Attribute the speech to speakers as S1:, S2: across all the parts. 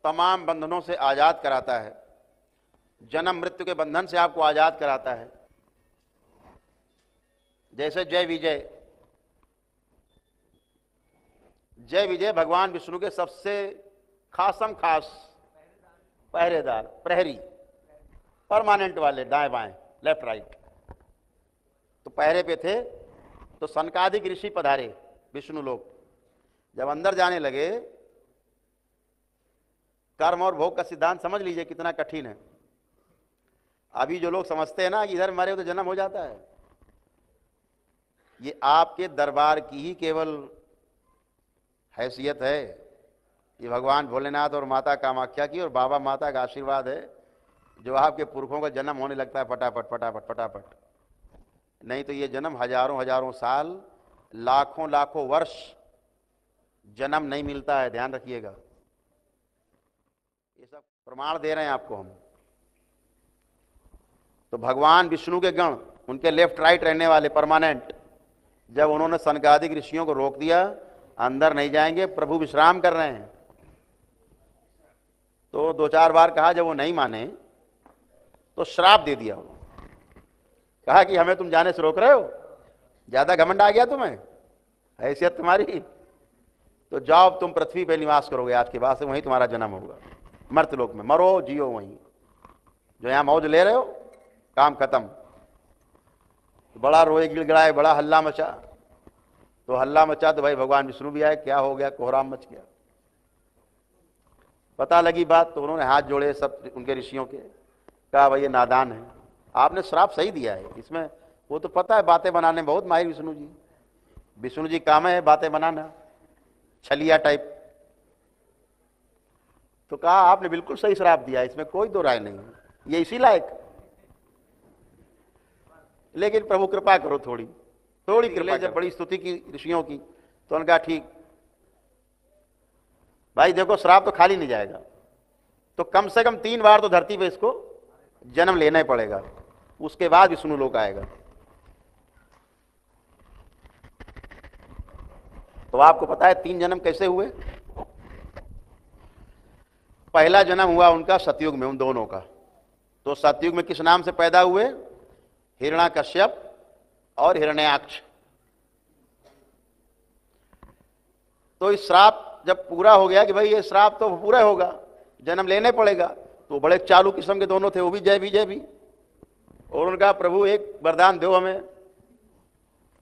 S1: तमाम बंधनों से आजाद कराता है, जन्म मृत्यु के बंधन से आपको आजाद कराता है। जैसे जय विजय, जय विजय भगवान विष्णु के सबसे खासम खास पहरेदार, प्रहरी, परमानेंट वाले, दाएं बाएं, लेफ्ट राइट। तो पहरे पे थे। तो सनकादिक ऋषि पधारे विष्णु लोग। जब अंदर जाने लगे, कर्म और भोग का सिद्धांत समझ लीजिए कितना कठिन है। अभी जो लोग समझते हैं ना कि इधर मरे तो जन्म हो जाता है, ये आपके दरबार की ही केवल हैसियत है। ये भगवान भोलेनाथ और माता कामाख्या की और बाबा माता का आशीर्वाद है जो आपके पुरखों का जन्म होने लगता है फटाफट फटाफट फटाफट। नहीं तो ये जन्म हजारों हजारों साल, लाखों लाखों वर्ष जन्म नहीं मिलता है, ध्यान रखिएगा। ये सब प्रमाण दे रहे हैं आपको हम। तो भगवान विष्णु के गण, उनके लेफ्ट राइट रहने वाले परमानेंट, जब उन्होंने सनकादिक ऋषियों को रोक दिया, अंदर नहीं जाएंगे, प्रभु विश्राम कर रहे हैं, तो दो चार बार कहा, जब वो नहीं माने तो श्राप दे दिया। कहा कि हमें तुम जाने से रोक रहे हो, ज्यादा घमंड आ गया तुम्हें, हैसियत तुम्हारी, तो जाओ तुम पृथ्वी पे निवास करोगे, आज के बाद से वहीं तुम्हारा जन्म होगा, मर्तलोक में मरो जियो वहीं, जो यहां मौज ले रहे हो, काम खत्म। बड़ा रोए गिड़गिड़ाए, बड़ा हल्ला मचा। तो हल्ला मचा तो भाई भगवान विष्णु भी आए, क्या हो गया, कोहराम मच गया। पता लगी बात तो उन्होंने हाथ जोड़े सब उनके ऋषियों के, कहा भाई ये नादान है, आपने श्राप सही दिया है, इसमें वो तो पता है बातें बनाने में बहुत माहिर विष्णु जी। विष्णु जी काम है बातें बनाना, छलिया टाइप। तो कहा आपने बिल्कुल सही श्राप दिया, इसमें कोई दो राय नहीं, ये इसी लायक। लेकिन प्रभु कृपा करो, थोड़ी थोड़ी कृपा। जब बड़ी स्तुति की ऋषियों की, तो उन्होंने कहा ठीक भाई, देखो श्राप तो खाली नहीं जाएगा, तो कम से कम 3 बार तो धरती पे इसको जन्म लेना ही पड़ेगा, उसके बाद विष्णु लोक आएगा। तो आपको पता है 3 जन्म कैसे हुए। पहला जन्म हुआ उनका सतयुग में, उन दोनों का। तो सतयुग में किस नाम से पैदा हुए, हिरण्याकश्यप और हिरण्याक्ष। तो इस श्राप जब पूरा हो गया कि भाई ये श्राप तो पूरा होगा, जन्म लेने पड़ेगा, तो बड़े चालू किस्म के दोनों थे, वो भी जय विजय भी। और उनका प्रभु एक वरदान दो हमें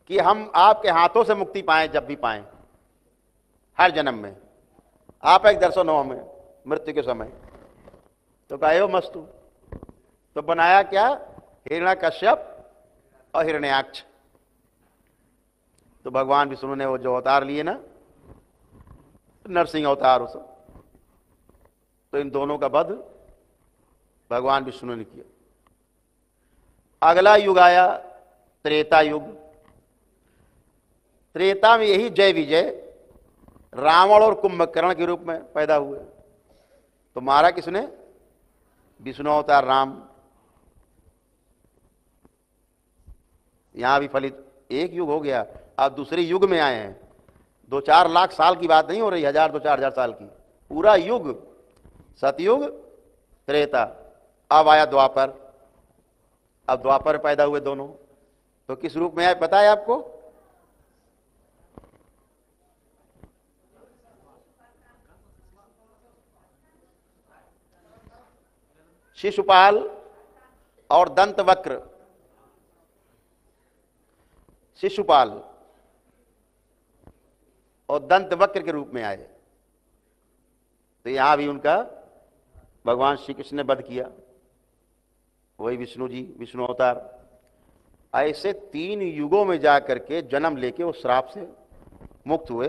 S1: कि हम आपके हाथों से मुक्ति पाएं, जब भी पाएं, हर जन्म में आप एक दर्शन हो हमें मृत्यु के समय। तो कहो मस्तु। तो बनाया क्या, हिरण्याकश्यप और हिरण्याक्ष। तो भगवान विष्णु ने वो जो अवतार लिए ना, नरसिंह अवतार, उस तो इन दोनों का वध भगवान विष्णु ने किया। अगला युग आया त्रेता युग। त्रेता में यही जय विजय रावण और कुंभकर्ण के रूप में पैदा हुए। तो मारा किसने, विष्णु अवतार राम। यहां भी फलित एक युग हो गया, अब दूसरे युग में आए हैं। 2-4 लाख साल की बात नहीं हो रही, 1000-2000 साल की, पूरा युग, सतयुग त्रेता। अब आया द्वापर। अब द्वापर पैदा हुए दोनों। तो किस रूप में आए पता है आपको, शिशुपाल और दंतवक्र। शिशुपाल और दंतवक्र के रूप में आए। तो यहां भी उनका भगवान श्री कृष्ण ने वध किया, वही विष्णु जी, विष्णु अवतार। ऐसे 3 युगों में जाकर के जन्म लेके वो श्राप से मुक्त हुए।